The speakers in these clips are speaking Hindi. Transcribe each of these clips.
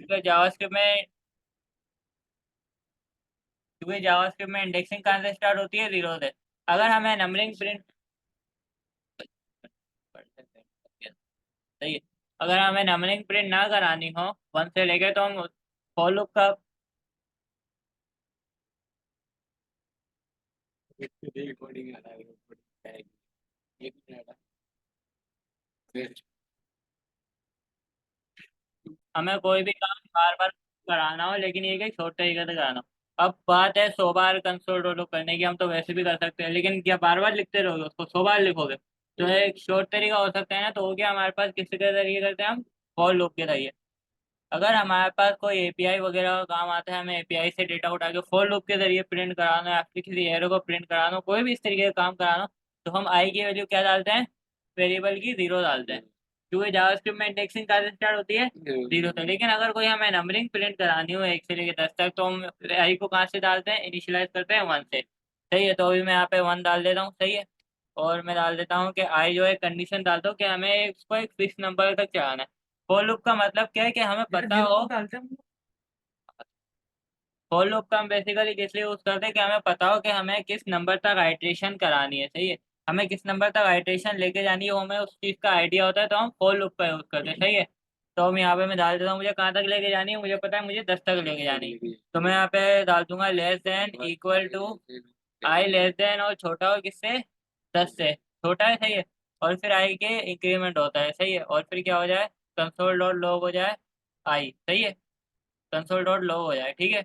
क्योंकि जावास्क्रिप्ट में इंडेक्सिंग कहाँ से स्टार्ट होती है? जीरो से। अगर हमें नंबरिंग प्रिंट सही है, अगर हमें नंबरिंग प्रिंट ना करानी हो वन से लेके, तो हम फॉर लूप का रिकॉर्डिंग आ रहा है, recording आएगी। एक मिनट फिर। हमें कोई भी काम बार बार कराना हो, लेकिन ये कि शॉर्ट तरीके से कराना हो। अब बात है 100 बार कंसोल लॉग करने की, हम तो वैसे भी कर सकते हैं, लेकिन क्या बार बार लिखते रहोगे उसको? 100 बार लिखोगे? तो एक शॉर्ट तरीका हो सकता है ना, तो हो गया हमारे पास किसी के जरिए करते हैं हम, फॉर लूप के जरिए। अगर हमारे पास कोई एपीआई वगैरह का काम आता है, हमें एपीआई से डेटा उठा के फॉर लूप के जरिए प्रिंट कराना है, या फिर किसी एरो को प्रिंट कराना हो, कोई भी इस तरीके का काम कराना हो, तो हम आई की वैल्यू क्या डालते हैं? वेरिएबल की जीरो डालते हैं, क्योंकि जावास्क्रिप्ट में इंडेक्सिंग कहाँ से स्टार्ट होती है? जीरो से। लेकिन अगर कोई हमें नंबरिंग प्रिंट करानी हो 1 से लेकर 10 तक, तो हम आई को कहाँ से डालते हैं? इनिशियलाइज करते हैं 1 से। सही है, तो अभी मैं यहाँ पे 1 डाल देता हूँ। सही है, और मैं डाल देता हूँ कि आई जो है कंडीशन डालता हूँ कि हमें इसको एक फिक्स नंबर तक चलाना है। फॉर लूप का मतलब क्या है कि हमें पता हो, फॉर लूप का हम बेसिकली किस लिए यूज करते हैं कि हमें पता हो कि हमें किस नंबर तक आइट्रेशन करानी है। सही है, हमें किस नंबर तक आइट्रेशन लेके जानी है वो हमें उस चीज का आइडिया होता है, तो हम फॉर लूप का यूज करते हैं। सही है, तो हम यहाँ पे मैं डाल देता हूँ मुझे कहाँ तक लेके जानी है। मुझे पता है मुझे 10 तक लेके जानी है, तो मैं यहाँ पे डाल दूंगा less than equal to I, less than और छोटा हो किससे? 10 से। छोटा है, सही है, और फिर आई के इंक्रीमेंट होता है। सही है, और फिर क्या हो जाए? कंसोल डॉट लॉग हो जाए आई। सही है, कंसोल डॉट लॉग हो जाए। ठीक है,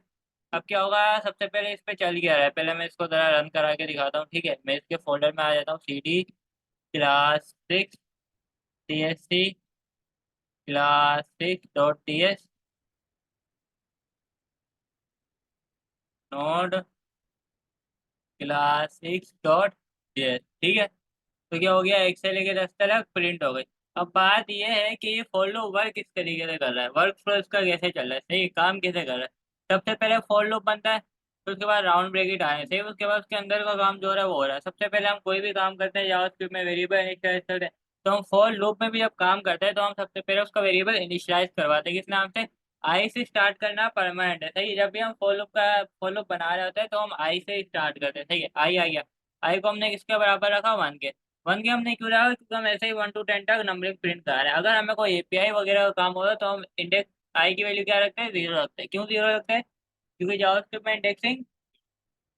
अब क्या होगा? सबसे पहले इस पे चल क्या रहा है, पहले मैं इसको जरा रन करा के दिखाता हूँ। ठीक है, मैं इसके फोल्डर में आ जाता हूँ, C D class 6 T S C class 6 dot T S node class 6 dot T S. ठीक है, तो क्या हो गया? 1 से लेके 10 तक प्रिंट हो गई। अब बात यह है कि ये फॉर लूप वर्क किस तरीके से कर रहा है, वर्क फ्लो इसका कैसे चल रहा है, सही काम कैसे कर रहा है। सबसे पहले फॉर लूप बनता है, फिर उसके बाद राउंड ब्रेकेट आए, सही, उसके बाद उसके अंदर का काम जो हो रहा है वो हो रहा है। सबसे पहले हम कोई भी काम करते हैं जावास्क्रिप्ट में वेरिएबल इनिशियलाइज करते हैं, तो हम फॉर लूप में भी जब काम करते हैं तो हम सबसे पहले उसका वेरिएबल इनिशियलाइज करवाते हैं। किस नाम से? आई से स्टार्ट करना परमानेंट है। सही, जब भी हम फॉर लूप बना रहे होते हैं तो हम आई से स्टार्ट करते हैं। सही है, आई आई आई को हमने किसके बराबर रखा? 1 के। 1 के हमने क्यों रखा? क्योंकि हम ऐसे ही 1 to 10 तक नंबरिंग प्रिंट करा रहे हैं। अगर हमें कोई एपीआई वगैरह का काम होगा तो हम इंडेक्स आई की वैल्यू क्या रखते हैं? जीरो रखते हैं। क्यों जीरो रखते हैं? क्योंकि जावास्क्रिप्ट में इंडेक्सिंग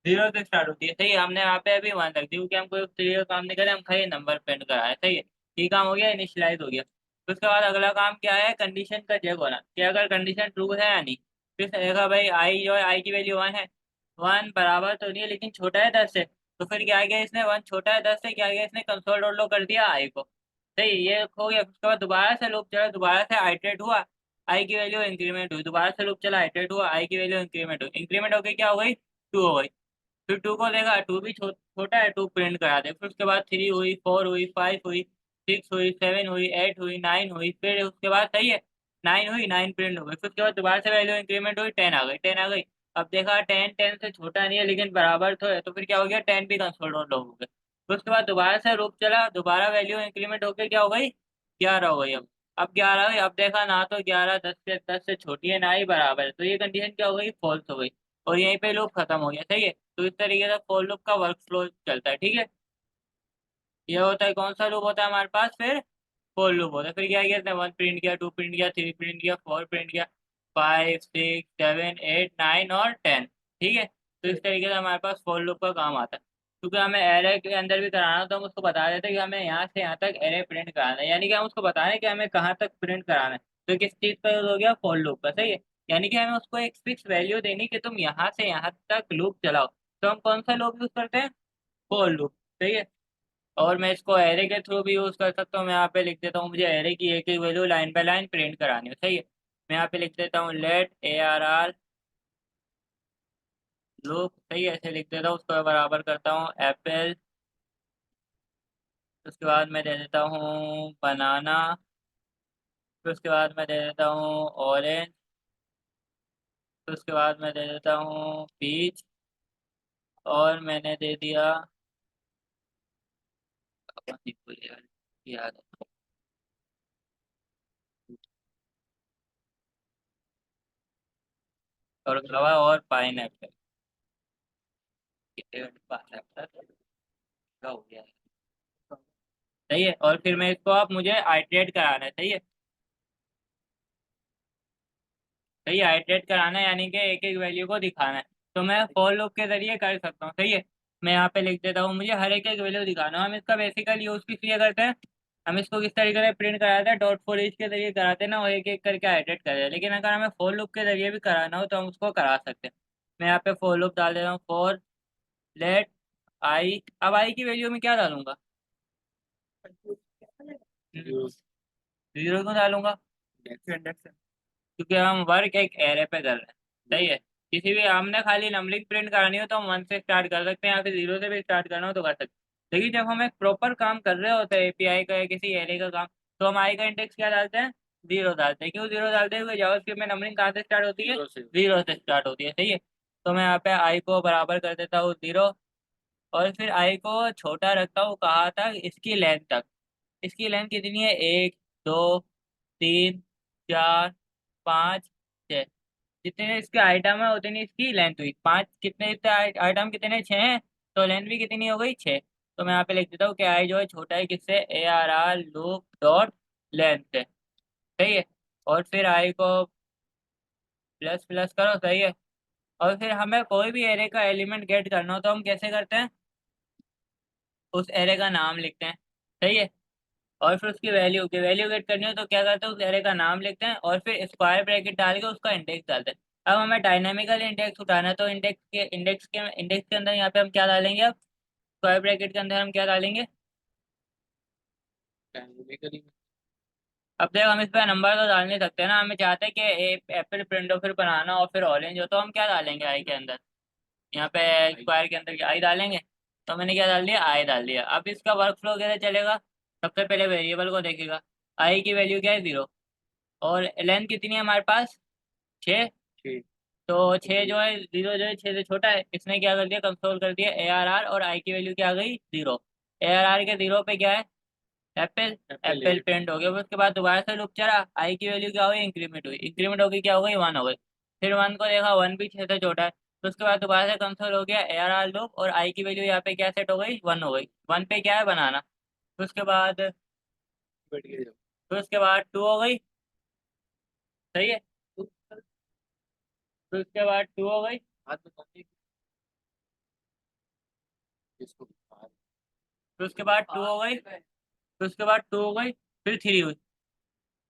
जीरो से स्टार्ट होती है। सही है, हमने यहाँ पे अभी 1 रख दी क्योंकि हम कोई क्लियर काम नहीं करें, हम खाली नंबर प्रिंट करा है। सही है, ये काम हो गया, इनिशियलाइज हो गया। फिर उसके बाद अगला काम क्या है? कंडीशन का चेक होना कि अगर कंडीशन ट्रू है या नहीं। फिर देखा भाई आई जो है, आई की वैल्यू 1 है, 1 बराबर तो नहीं है लेकिन छोटा है 10 से, तो फिर क्या किया इसने? 1 छोटा है 10 से, क्या किया इसने? कंसोल डॉट लॉग कर दिया आई को। सही, ये हो गया। उसके बाद दोबारा से लूप चला, दोबारा से आइटरेट हुआ, आई की वैल्यू इंक्रीमेंट हुई, दोबारा से लूप चला, आइटरेट हुआ, आई की वैल्यू इंक्रीमेंट हुई, इंक्रीमेंट हो गई, क्या हो गई? 2 हो गई। फिर 2 को देखा, 2 भी छोटा है, 2 प्रिंट करा दे। फिर उसके बाद 3 हुई, 4 हुई, 5 हुई, 6 हुई, 7 हुई, 8 हुई, 9 हुई, फिर उसके बाद सही है 9 हुई, 9 प्रिंट हो गई। फिर उसके बाद दोबारा से वैल्यू इंक्रीमेंट हुई, 10 आ गई, 10 आ गई। अब देखा 10 10 से छोटा नहीं है लेकिन बराबर तो है, तो फिर क्या हो गया? 10 भी कंसोल डॉट लॉग हो गए। फिर उसके बाद दोबारा से लूप चला, दोबारा वैल्यू इंक्रीमेंट होकर क्या हो गई? 11 हो गई। अब 11 हुई, अब देखा ना तो 11 10 से छोटी है, ना ही बराबर है, तो ये कंडीशन क्या हो गई? फॉल्स हो गई, और यहीं पे लूप खत्म हो गया। सही है, तो इस तरीके से फॉर लूप का वर्क फ्लो चलता है। ठीक है, ये होता है कौन सा लूप होता है हमारे पास? फिर फॉर लूप होता है। फिर क्या किया? 1 प्रिंट किया, 2 प्रिंट किया, 3 प्रिंट किया, 4 प्रिंट किया, 5 6 7 8 9 और 10। ठीक है, तो इस तरीके से हमारे पास फॉर लूप का काम आता है। क्योंकि हमें एरे के अंदर भी कराना, तो हम उसको बता देते हैं कि हमें यहाँ से यहाँ तक एरे प्रिंट कराना है, यानी कि हम उसको बता रहे हैं कि हमें कहाँ तक प्रिंट कराना है। तो किस चीज़ का यूज हो गया? फॉर लूप का। सही है, यानी कि हमें उसको एक फिक्स वैल्यू देनी कि तुम यहाँ से यहाँ तक लूप चलाओ, तो हम कौन सा लूप यूज करते हैं? For loop. सही है, और मैं इसको एरे के थ्रू भी यूज कर सकता हूँ। मैं यहाँ पे लिख देता हूँ मुझे एरे की एक एक value line by line print करानी है। सही है, मैं यहाँ पे लिख देता हूँ let A R R loop. सही है, ऐसे लिख देता हूँ, उसको बराबर करता हूँ एप्पल। उसके बाद मैं दे देता हूँ बनाना। फिर उसके बाद मैं दे देता हूँ ऑरेंज। फिर उसके बाद मैं दे देता हूँ पीच, और मैंने दे दिया याद है। और गवा और पाइन एप्पल। कितने पाइन का हो गया। सही है, और फिर मैं इसको आप मुझे आइटरेट कराना है। सही है, सही है, आइटरेट कराना है यानी कि एक एक वैल्यू को दिखाना है। तो मैं फॉर लूप के जरिए कर सकता हूँ। सही है, मैं यहाँ पे लिख देता हूँ, मुझे हर एक एक वैल्यू दिखाना है। हम इसका बेसिकली यूज किस लिए करते हैं, हम इसको किस तरीके से प्रिंट कराते हैं, डॉट फॉर ईच के जरिए कराते हैं ना, और एक एक करके आइटरेट करते हैं। लेकिन अगर हमें फॉर लूप के जरिए भी कराना हो तो हम उसको करा सकते हैं। मैं यहाँ पे फॉर लूप डाल देता हूँ, फॉर लेट आई। अब आई की वैल्यू में क्या डालूंगा, जीरो क्यों डालूंगा, क्योंकि हम वर्क एक एरे पे कर रहे हैं। सही है, किसी भी हमने खाली नंबरिंग प्रिंट करानी हो तो हम 1 से स्टार्ट कर सकते हैं, या फिर 0 से भी स्टार्ट करना हो तो कर सकते हैं। लेकिन जब हम एक प्रॉपर काम कर रहे होते हैं एपीआई का या किसी एरे का काम, तो हम आई का इंडेक्स क्या डालते हैं, 0 डालते हैं। क्यों 0 डालते हैं, क्योंकि जावास्क्रिप्ट में नंबरिंग कहाँ से स्टार्ट होती है, 0 से स्टार्ट होती है। सही है, तो मैं यहाँ पे आई को बराबर कर देता हूँ 0, और फिर आई को छोटा रखता हूँ कहाँ तक, इसकी लेंथ तक। इसकी लेंथ कितनी है, 1 2 3 4 5 6। जितने इसके आइटम है उतनी इसकी लेंथ हुई 5। कितने इसके आइटम कितने, 6 हैं, तो लेंथ भी कितनी हो गई, 6। तो मैं यहाँ पे लिख देता हूँ कि आई जो है छोटा है किससे, A R R loop dot length से। सही है, और फिर आई को प्लस प्लस करो। सही है, और फिर हमें कोई भी एरे का एलिमेंट गेट करना हो तो हम कैसे करते हैं, उस एरे का नाम लिखते हैं। सही है, और फिर उसकी वैल्यू गेट करनी हो तो क्या करते हैं, उस एरे का नाम लिखते हैं और फिर स्क्वायर ब्रैकेट डाल के उसका इंडेक्स डालते हैं। अब हमें डायनामिकल इंडेक्स उठाना है, तो इंडेक्स के अंदर यहाँ पे हम क्या डालेंगे, अब स्क्वायर ब्रैकेट के अंदर हम क्या डालेंगे। डायनेमिकली। अब देखो हम इस पर नंबर तो डाल नहीं सकते ना, हमें चाहते हैं कि एप्पल प्रिंट हो फिर बनाना और फिर ऑरेंज हो, तो हम क्या डालेंगे आई के अंदर, यहाँ पे स्क्वायर के अंदर आई डालेंगे। तो मैंने क्या डाल दिया, आई डाल दिया। अब इसका वर्क फ्लो कैसे चलेगा, सबसे पहले वेरिएबल को देखेगा, आई की वैल्यू क्या है, 0, और लेंथ कितनी है हमारे पास, 6। तो 6 जो है, 0 जो है 6 से छोटा है, इसने क्या कर दिया, कंसोल कर दिया ए आर आर, और आई की वैल्यू क्या आ गई, 0। ए आर आर के 0 पे क्या है, एप्पल। एप्पल प्रिंट हो गया। फिर उसके बाद दोबारा से लूप चला, आई की वैल्यू क्या हो गई, इंक्रीमेंट हुई, इंक्रीमेंट होगी क्या हो गई, 1 हो गई। फिर 1 को देखा, 1 भी 6 से छोटा है, तो उसके बाद दोबारा से कंसोल हो गया ए आर आर लूप, और आई की वैल्यू यहाँ पे क्या सेट हो गई, 1 हो गई। 1 पे क्या है, बनाना। फिर उसके बाद, फिर उसके बाद 2 हो गई। सही है, फिर उसके बाद 2 हो गई। फिर उसके बाद 2 हो गई। फिर उसके बाद 2 हो गई। फिर 3 हुई।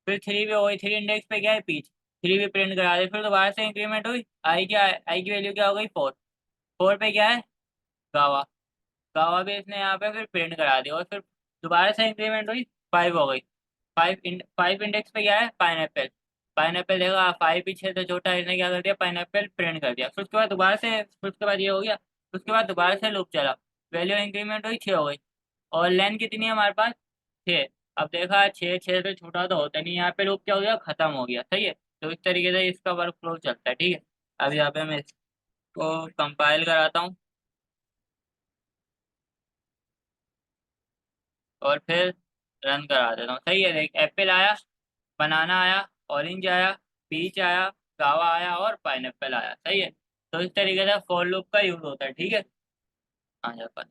फिर 3 भी हो गई। 3 इंडेक्स पे क्या है, पीच। 3 भी प्रिंट करा दे। फिर दोबारा से इंक्रीमेंट हुई, आई की वैल्यू क्या हो गई, 4। 4 पे क्या है, गावा। गावा भी इसने यहाँ पे फिर प्रिंट करा दी, और फिर दोबारा से इंक्रीमेंट हुई, 5 हो गई। 5 इंडेक्स पे क्या है, पाइनएप्पल। पाइनएप्पल देखा, 5 भी 6 से छोटा है, इसने क्या कर दिया, पाइनएप्पल प्रिंट कर दिया। फिर उसके बाद दोबारा से, फिर उसके बाद ये हो गया। फिर उसके बाद दोबारा से लूप चला, वैल्यू इंक्रीमेंट हुई, 6 हो गई। और लेंथ कितनी है हमारे पास, 6। अब देखा, 6 से छोटा तो होता नहीं, यहाँ पे लूप क्या हो गया, खत्म हो गया। सही है, तो इस तरीके से इसका वर्क फ्लो चलता है। ठीक है, अब यहाँ पे मैं इसको कंपाइल कराता हूँ, और फिर रन करा देता हूँ। सही है, देख, एप्पल आया, बनाना आया, ऑरेंज आया, पीच आया, गावा आया, और पाइनएप्पल आया। सही है, तो इस तरीके से फॉर लूप का यूज होता है। ठीक है, आ जा पर।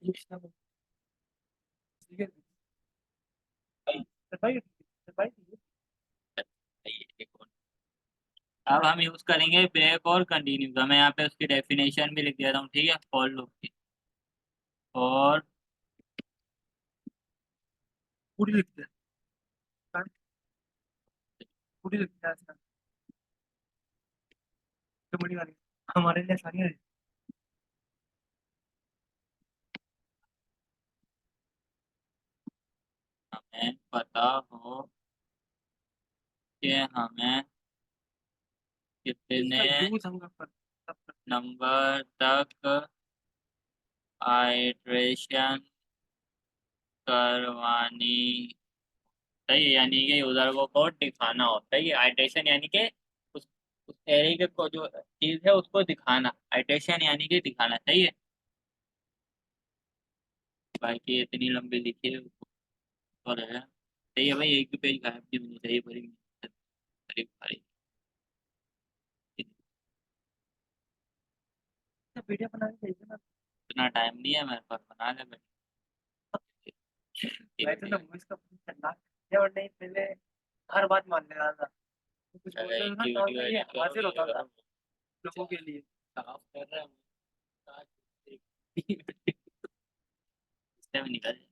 अब हम यूज करेंगे ब्रेक और कंटिन्यू का। मैं यहाँ पे उसकी डेफिनेशन भी लिख देता हूँ। ठीक है, फॉर लूप की, और पूरी लिखते हैं, पूरी लिखते हैं आजकल, तो बड़ी वाली हमारे लिए सारी है। हमें पता हो कि हमें इसका कितने यूज हम कब करते नंबर तक आइट्रेशन करवानी। सही है, यानी कि यूजर को कोड दिखाना होता है। ये आइट्रेशन यानी कि उस एरे के को जो चीज है उसको दिखाना, आइट्रेशन यानी कि दिखाना। सही है, बाकी इतनी लंबी लिखी है और है। सही है भाई, एक भी पेज गायब नहीं होनी चाहिए, बड़ी करीब वीडियो बना के भेजना। इतना टाइम नहीं है मेरे पास, बना ले वैसे तो बेटे। मूवीज का करना है और नहीं, पहले हर बात मान ले रहा था, तो कुछ चलो बोलते थे एक ना की तो वीडियो फिर ये एडिट हाजिर करोगे, ये होता था करो। लोगों के लिए। साफ कर रहा हूँ। इससे भी निकल जाए।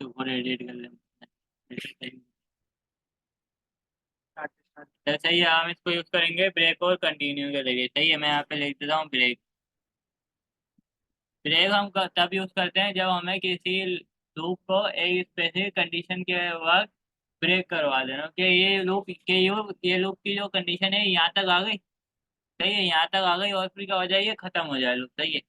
तो पूरे एडिट कर ले। Start start. तो सही है, हम इसको यूज करेंगे ब्रेक और कंटिन्यू के जरिए। सही है, मैं यहाँ पे लिख देता हूँ ब्रेक। ब्रेक हम तब यूज करते हैं जब हमें किसी लूप को एक स्पेसिफिक कंडीशन के वक्त ब्रेक करवा देना, कि ये लूप की जो कंडीशन है यहाँ तक आ गई। सही है, यहाँ तक आ गई और फिर क्या हो जाए, ये खत्म हो जाए लूप। सही है,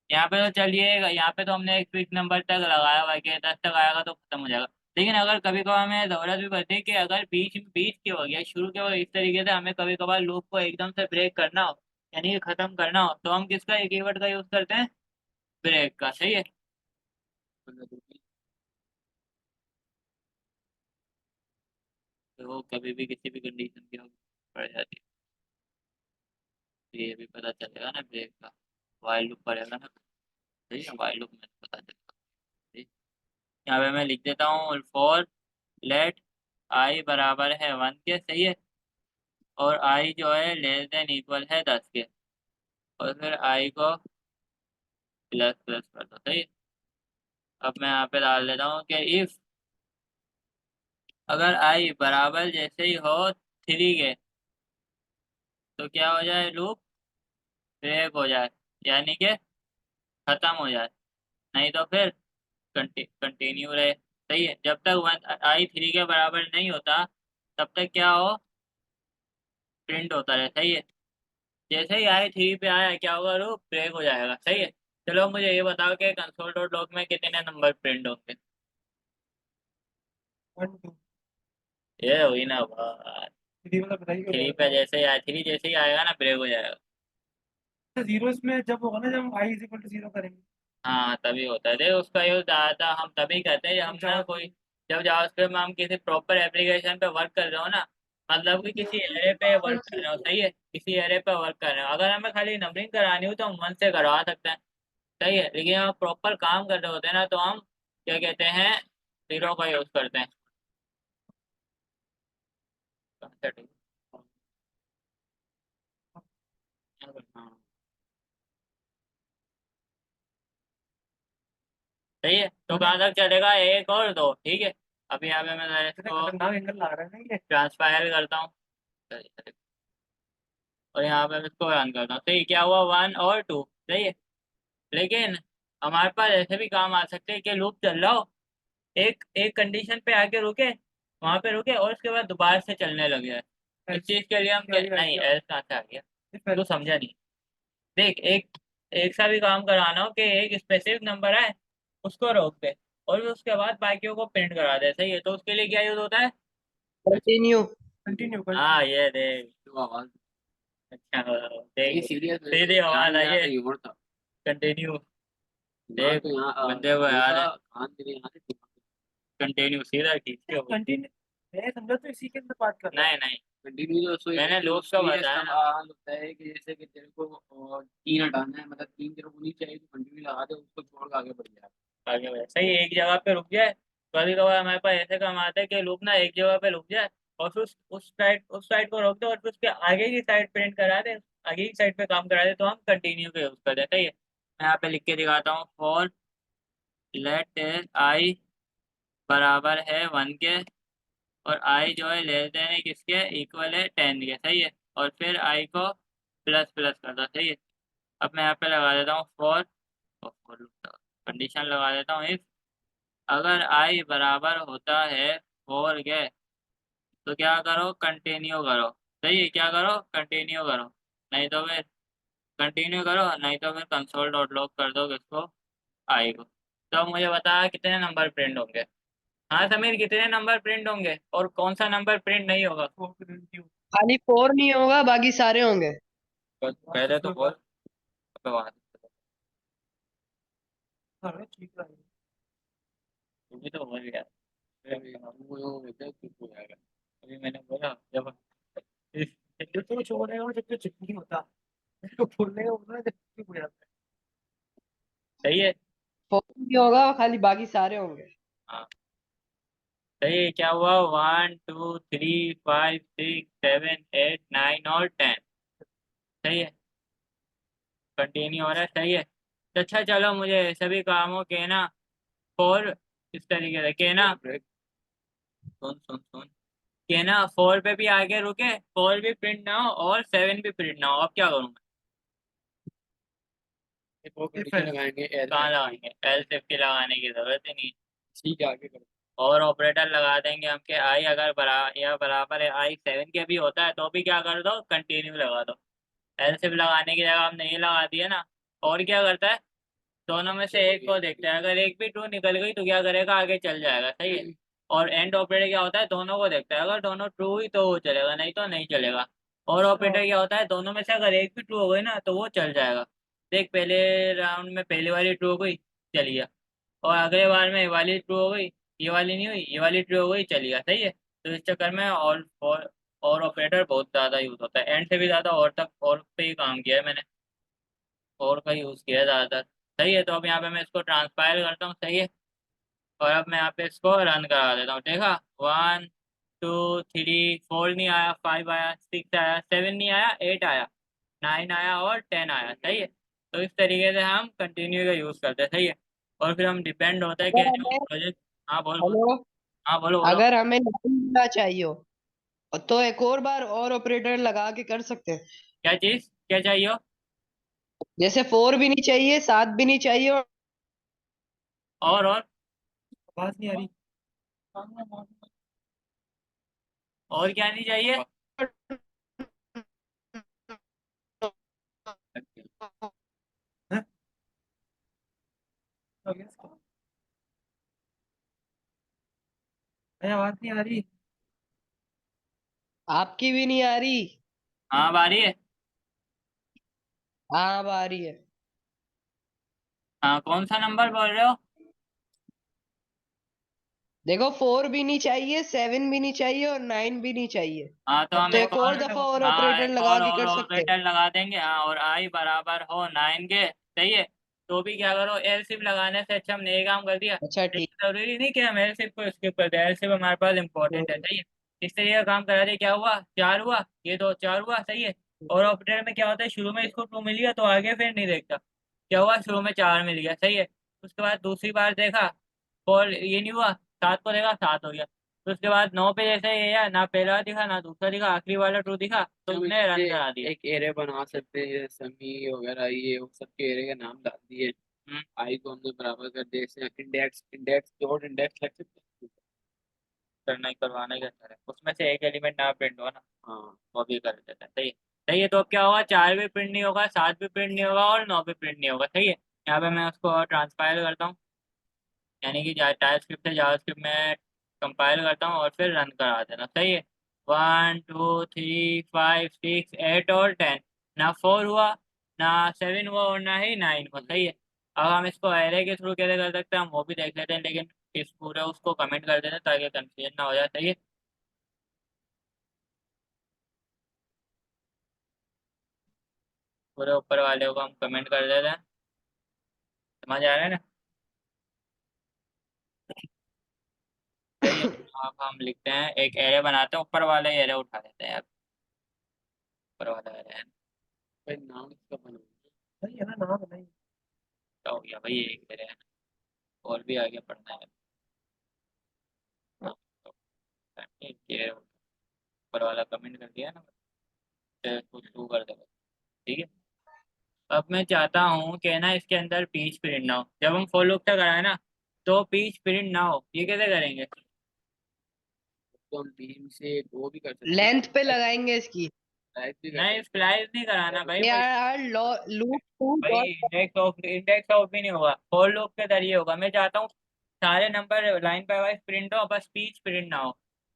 यहाँ पे तो चलिए, यहाँ पे तो हमने एक फिक्स नंबर तक लगाया हुआ है कि 10 तक आएगा तो खत्म हो जाएगा। लेकिन अगर कभी कभार हमें जरूरत भी पड़ती है कि अगर बीच बीच की हो गया, शुरू के वक्त इस तरीके से हमें कभी कभार लूप को एकदम से ब्रेक करना हो, यानी कि खत्म करना हो, तो हम किसका, एक कीवर्ड का यूज करते हैं, ब्रेक का। सही है, तो वो कभी भी किसी भी कंडीशन की पड़ जाती है, तो ये भी पता चलेगा ना ब्रेक का। वाइल लूप पड़ेगा ना। सही है, वाइल लूप में पता चलेगा। ठीक। यहाँ पे मैं लिख देता हूँ फॉर लेट आई बराबर है 1 के। सही है, और आई जो है लेस देन इक्वल है 10 के, और फिर आई को प्लस प्लस कर दो। सही है, अब मैं यहाँ पे डाल देता हूँ कि इफ अगर आई बराबर जैसे ही हो 3 के, तो क्या हो जाए, लूप ब्रेक हो जाए, यानी कि खत्म हो जाए। नहीं तो फिर कंटिन्यू रहे। सही है, जब तक 1 आई 3 के बराबर नहीं होता, तब तक क्या हो, प्रिंट होता रहे। सही है, जैसे ही आई 3 पे आया, क्या होगा, लूप ब्रेक हो जाएगा। सही है, चलो मुझे ये बताओ कि कंसोल डॉट लॉग में कितने नंबर प्रिंट होंगे। 1 2 ये हुई ना बात। 3 मतलब बताइए हो 3 जाएगा। पे जैसे ही आई 3 जैसे ही आएगा ना, ब्रेक हो जाएगा। तो जीरो इसमें जब होगा ना, जब हम I is equal to zero करेंगे। हाँ तभी होता है, देख उसका यूज ज़्यादा हम तभी करते हैं जब हम ना कोई, जब जावास्क्रिप्ट में हम किसी प्रॉपर एप्लीकेशन पे वर्क कर रहे हो ना, मतलब कि किसी एरे पे वर्क कर रहे हो। सही है, किसी एरे पे वर्क कर रहे हो, अगर हमें खाली नंबरिंग करानी हो तो हम 1 से करवा सकते हैं। सही है, लेकिन हम प्रॉपर काम कर रहे होते हैं ना, तो हम क्या कहते हैं, 0 का यूज करते हैं। हाँ, सही है, तो कहाँ तक चलेगा, 1 और 2। ठीक है, अभी यहाँ पे मैं इतना इसको खतरनाक एंगल ला रहा है ना ये। ट्रांसफायर करता हूँ, और यहाँ पे मैं इसको रन करता हूँ। सही, क्या हुआ, 1 और 2। सही है, लेकिन हमारे पास ऐसे भी काम आ सकते हैं कि लूप चल रहा हो, एक एक कंडीशन पे आके रुके, वहां पे रुके, और उसके बाद दोबारा से चलने लग जाए। इस एल्स चीज के लिए हम क्या ये नहीं, आइडिया। एल्स कहाँ से आ गया, इफ तो एल्स। समझा नहीं। देख, एक एक सा भी काम कराना हो कि एक स्पेसिफिक नंबर है, उसको रोक दे, और फिर उसके बाद बाकियों को प्रिंट करा दे। सही है, तो उसके लिए क्या यूज होता है। कंटिन्यू। कंटिन्यू हाँ, कंटिन्यू। ये देख, तो आवाज अच्छा ये देख, सीरियस है, सीधी ध्यान आवाज नहीं आई आ है, रहा, ह्यूमर था। कंटिन्यू। हाँ देख, तो यहाँ बंदे को याद पूरा है, कान मेरे यहाँ से। कंटिन्यू सीधा खींच के कंटिन्यू। मैं समझा तो इसी के अंदर बात कर रहा है। नहीं नहीं, कंटिन्यू जो सो मैंने लूप का उसमें बताया ना। इस्तेमाल होता है कि जैसे कि तेरे को 3 हटाना है, मतलब 3 तेरे को नहीं चाहिए तो कंटिन्यू लगा दे, उसको छोड़ के आगे बढ़ जाए। आगे बढ़े, सही, एक जगह पे रुक जाए। कभी कभार हमारे पास ऐसे काम आता है कि लूप ना एक जगह पे रुक जाए, और फिर उस साइड को रोक दे, और फिर उसके आगे की साइड प्रिंट करा दे, आगे की साइड पे काम करा दे, तो हम कंटिन्यू का यूज करते हैं। सही है, मैं यहाँ पे लिख के दिखाता हूँ, फॉर लेट आई बराबर है 1 के, और आई जो है लेस देन है किसके, इक्वल है 10 के। सही है, और फिर आई को प्लस प्लस कर दो। सही है, अब मैं यहाँ पे लगा देता हूँ फॉर, कंडीशन लगा देता हूँ, इफ अगर आई बराबर होता है 4 के, तो क्या करो, कंटिन्यू करो। सही है, क्या करो, कंटिन्यू करो, नहीं तो फिर कंटिन्यू करो, नहीं तो फिर कंसोल डॉट लॉग कर दो किसको, आई को। तो अब मुझे बता कितने नंबर प्रिंट होंगे। हाँ समीर, कितने नंबर प्रिंट होंगे, और कौन सा नंबर प्रिंट नहीं होगा। खाली 4 नहीं होगा, बाकी सारे होंगे। पहले तो बोल, अब वहाँ से। ठीक है। तू भी तो बोल गया, वो होता है, कुछ हो जाएगा। अभी मैंने बोला जब जो तो छोड़ेगा वो जब तो चुप नहीं होता, तो खोलने का होता है जब चुप हो जाता सही है। 4 नहीं होगा, खाली बाकी सारे होंगे। हाँ सही है। क्या हुआ? 1 2 3 5 6 7 8 9 और 10। सही है, कंटिन्यू हो रहा है। सही है। तो अच्छा चलो, मुझे सभी कामों के ना फोर इस तरीके से के ना, है। सुन सुन सुन, के ना 4 पे भी आगे रुके, 4 भी प्रिंट ना हो और 7 भी प्रिंट ना हो। अब क्या करूँ? वो कंडीशन लगाएंगे एल कहाँ लगाएंगे? एल सेफ्टी लगाने की जरूरत ही नहीं। ठीक है, आगे करो। और ऑपरेटर लगा देंगे हम के आई अगर या बराबर है आई 7 के भी होता है तो भी क्या कर दो, कंटिन्यू लगा दो। एल सिर्फ लगाने की जगह हमने ये लगा दिया ना। और क्या करता है, दोनों में से एक को देखता है, अगर एक भी ट्रू निकल गई तो क्या करेगा, आगे चल जाएगा। सही है। और एंड ऑपरेटर क्या होता है, दोनों को देखता है, अगर दोनों ट्रू हुई तो वो चलेगा, नहीं तो नहीं चलेगा। और ऑपरेटर क्या होता है, दोनों में से अगर एक भी ट्रू हो गई ना तो वो चल जाएगा। देख, पहले राउंड में पहली वाली ट्रू हो गई, चल गया। और अगले बार में ये वाली ट्रू हो गई, ये वाली नहीं हुई, ये वाली ट्रू हो गई, चल गया। सही है। तो इस चक्कर में और ऑपरेटर बहुत ज़्यादा यूज़ होता है, एंड से भी ज़्यादा और तक और पे ही काम किया है मैंने, और का यूज़ किया है ज़्यादातर। सही है। तो अब यहाँ पे मैं इसको ट्रांसपाइल करता हूँ। सही है। और अब मैं यहाँ पे इसको रन करा देता हूँ। देखा, 1 2 3 4 नहीं आया, 5 आया, 6 आया, 7 नहीं आया, 8 आया, 9 आया और 10 आया। सही है। तो इस तरीके से हम कंटिन्यू का यूज़ करते हैं। सही है। और फिर हम डिपेंड होता है कि अगर जो हमें प्रोजेक्ट। हाँ बोल बोल। हेलो, हाँ बोलो बोलो। अगर हमें 9 मिलना चाहिए हो तो एक और बार और ऑपरेटर लगा के कर सकते हैं। क्या चीज़ क्या चाहिए हो? जैसे 4 भी नहीं चाहिए, 7 भी नहीं चाहिए, और और आवाज नहीं आ रही। और क्या नहीं चाहिए? हैं? हो गया इसका? अरे आवाज नहीं आ रही। आपकी भी नहीं आ रही। हाँ बारी है। हाँ, अब आ रही है। हाँ, कौन सा नंबर बोल रहे हो? देखो, 4 भी नहीं चाहिए, 7 भी नहीं चाहिए और 9 भी नहीं चाहिए। हाँ तो हम तो एक एक और और, दफा और हाँ ऑपरेटर एक लगा के और कर सकते हैं। ऑपरेटर लगा देंगे। हाँ, और आई बराबर हो 9 के। सही है। तो भी क्या करो, एल सिप लगाने से अच्छा हमने ये काम कर दिया। अच्छा, ठीक। लेकिन जरूरी नहीं कि हम एल सिप को स्किप कर दें, एल सिप हमारे पास इंपॉर्टेंट है। हम्म, सही है। इस तरीके का काम करा दिया। क्या हुआ, 4 हुआ, ये दो 4 हुआ। सही है। और ऑपरेटर में क्या होता है, शुरू में इसको 2 मिल गया तो आगे फिर नहीं देखता। क्या हुआ, शुरू में 4 मिल गया। सही है। उसके बाद दूसरी बार देखा, और ये नहीं हुआ, 7 को देखा, 7 हो गया। तो उसके बाद 9 पे जैसे ये या ना पहला दिखा ना दूसरा दिखा, आखिरी वाला ट्रू दिखा तो हम उसने रन इससे करा दिया। एक एरे बना सकते हैं, समी वगैरह ये वो सबके एरे का नाम डाल दिए। हम्म, आई को हमने बराबर कर दिया, इसमें इंडेक्स इंडेक्स डॉट इंडेक्स लग सकते हैं। करना ही करवाना ही करता है, उसमें से एक एलिमेंट ना प्रिंट हो ना, हाँ। वो भी कर देता है। सही है। सही है। तो अब क्या होगा, 4 भी प्रिंट नहीं होगा, 7 भी प्रिंट नहीं होगा और 9 भी प्रिंट नहीं होगा। सही है। यहाँ पे मैं उसको ट्रांसपाइल करता हूँ, यानी कि टाइप स्क्रिप्ट से जावास्क्रिप्ट में कंपाइल करता हूँ और फिर रन करा देना। सही है। 1 2 3 5 6 8 और 10, ना 4 हुआ, ना 7 हुआ और ना ही 9 हुआ। सही है। अब हम इसको एरे के थ्रू कैसे कर सकते हैं, हम वो भी देख लेते हैं, लेकिन इस पूरे उसको कमेंट कर देते हैं ताकि कंफ्यूजन ना हो जाए। सही है। पूरे ऊपर वाले को हम कमेंट कर देते हैं। समझ आ रहा है ना? सही है। अब हम लिखते हैं, एक एरे बनाते हैं, ऊपर वाले एरे उठा देते हैं। अब ऊपर वाला एरे भाई नाम इसका बना सही है ना, नाम नहीं। क्या हो गया भाई, एक एरे है, और भी आगे पढ़ना है। हाँ, तो ये ऊपर वाला कमेंट कर दिया ना, तो कुछ शुरू कर देगा। ठीक है। अब मैं चाहता हूँ कि ना इसके अंदर पीच प्रिंट ना हो, जब हम फॉर लूप तक कराए ना तो पीच प्रिंट ना हो, ये कैसे करेंगे? तो हम बीम से वो भी कर सकते हैं, लेंथ पे लगाएंगे इसकी। टाइप भी कर नहीं, सकते स्प्लाइस नहीं कराना भाई, वो यार, लूप टू भाई डॉट। इंडेक्स ऑफ भी नहीं होगा, फॉर लूप के जरिए होगा। मैं चाहता हूँ सारे number line by wise print हो, बस स्पीच प्रिंट ना हो।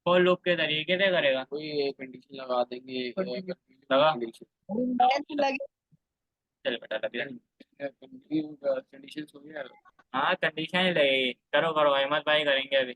फॉर लूप के जरिए कैसे करेगा? कोई कंडीशन लगा देंगे, लगा। कंडीशन। लेंथ लगे। चल बेटा लग जा। कंडीशन हो गया। हाँ कंडीशन ही लगेगी, करो करो, अहमद भाई करेंगे अभी।